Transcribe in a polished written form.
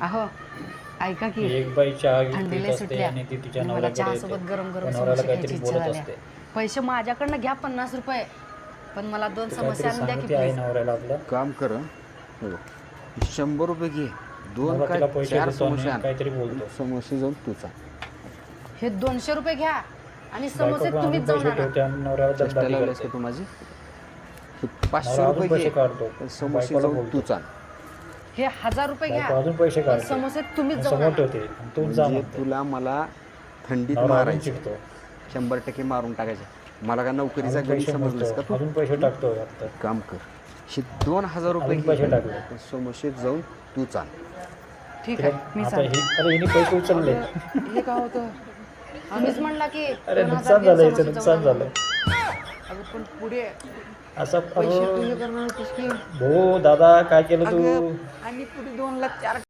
अहो ऐका की एक बाई चहा घेत थंडीला पीत असते सुटल्या आणि ती तिच्या आणि मला नवऱ्याकडे चहा येते. सोबत गरम गरम नवऱ्याला समोसे काहीतरी खायची इच्छा बोलत झाल्या. असते. पैसे माझ्याकडनं घ्या 50 रुपये, पण मला 2 ते समोसे काहीतरी आणून द्या की सांगते आहे प्लीज. नवऱ्याला आपल्या. काम कर हं. हे बघ, 100 रुपये घे, 2 नवरा का तिला पैसे 4 देतो आणि समोसे आण. काहीतरी बोलतो. समोसे जाऊन तुचा हे 200 रुपये घ्या आणि बायको समोसे पण तुम्हीच अजून जाऊन पैसे आणा. ठेवते आणि नवऱ्याला चेष्टा दमदाटी लावलीस करते. का तू माझी? हे 500 नवरा अजून रुपये पैसे घे, काढतो. पण समोसे बायकोला जाऊन बोलतो. तुच आण. हे 1000 रुपये बायको घ्या अजून पैसे पण काढते. समोसे तुम्हीच जाऊन समोर आणा. ठेवते आणि तूच जा म्हणजे म्हणते. तुला मला थंडीत नवरा अजून मारायचं, चिडतो. 100% मारून टाकायचं. मला का नोकरीचा अजून गडी पैसे समजलंस का म्हणतो. तू? अजून पैसे टाकतो आता. काम कर, हे 2000 रुपये अजून पैसे घे, टाकले. पण समोसे जाऊन तूच आण. ठीक आहे मी आता सांगते. अरे हिने पैसे उचलले. हे काय होतं आम्हीच म्हणला की अरे 2000 नुकसान घे, झालं, समोसे याचं नुकसान जाऊन आणा. झालं. अगं पण पुढे असं पैसे तू हे करणार होतीस की हो दादा काय केलं तू? आणि पुढे 2 लाख 4